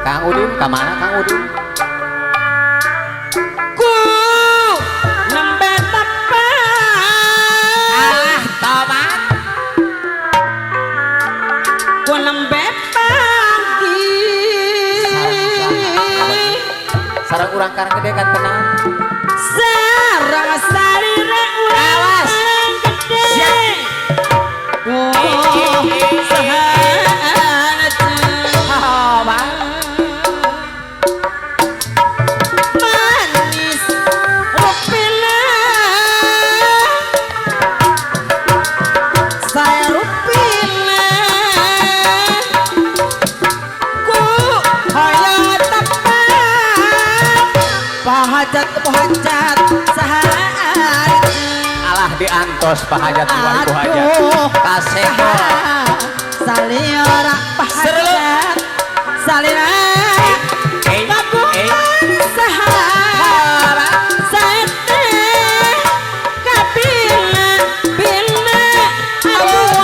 Kang Udin, kemana Kang Udin? Ku nembe tepat. Alah, tomat. Ku nembe pagi. Sarang urang karang gede kan tenang. Sarang salira urang gede. Oh, sahanat. Tomat. Manis rupina. Saya rupina. Ku hayat tepat. Pahajat sahat. Alah diantos pahajat ibu hajat. Kasego. Saliora pahajat. Salira. Bagus sahat. Sate. Kapina. Bina. Aduh.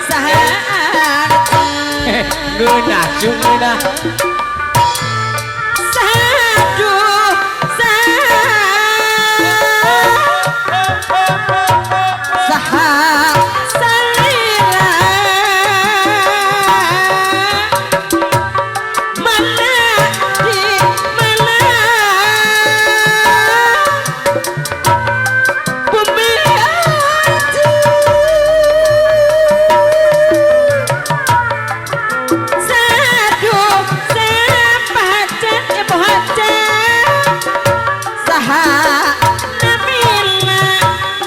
Sahat. Geunah jeung geunah. Saduh. Sahat. Salira. Mana di mana bumi aja. Saduh sepacet ibu hajat. Saha namina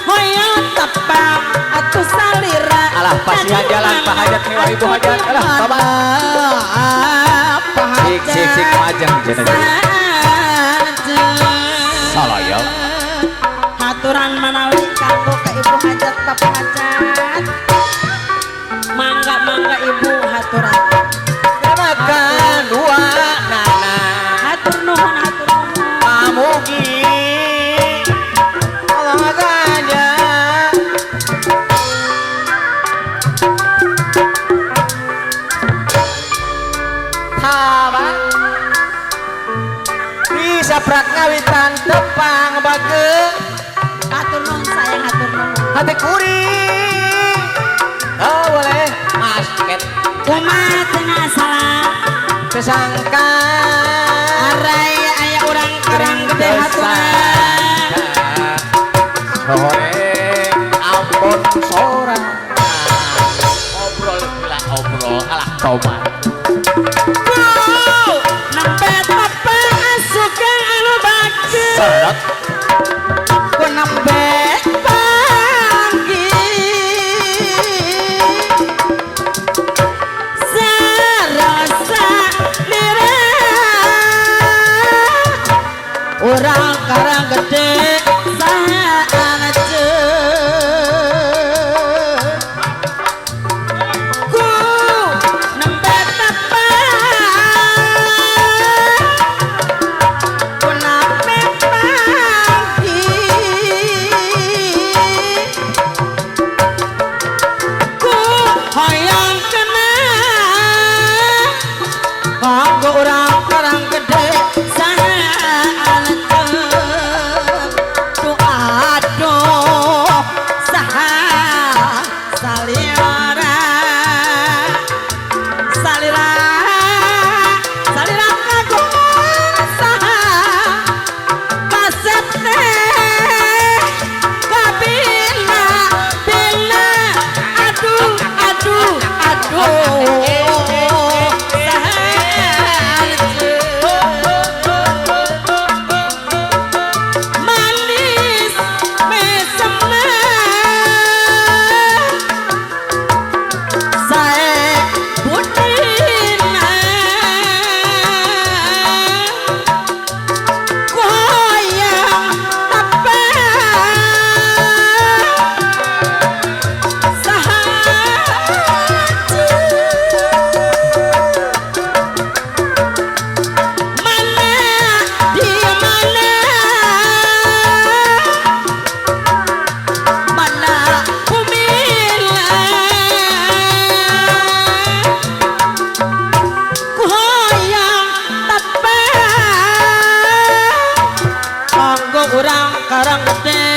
hoyo tepang atuh salira. Alah pasihan jalan pahajat mewah ibu hajat. Alah tomat. Sik majeng cenah. Salaya. Haturan manawi kanggo ka ibu hajat bapak hajat. Mangga ibu haturan. Makan dua nana. Hatur nuhun hatur nuhun. Pamugi. Olahraganya. Tomat. Bisa prak ngawitan tepang bageung. Hatur nuhun sayang hatur nuhun. Hati kuring. Oh boleh masket. Kumaha cenah salah. Sesangka. Arai aya urang karang gede haturan. Goreng ampun sorang. Obrol gila obrol alah tomat. Nembe tepang asuka anu bagus. Sedot. Ku nembe pagi. Sarasa lira. Urang karang gede saanajeun. Ku nembe tepang. Ku nembe pagi. karang gede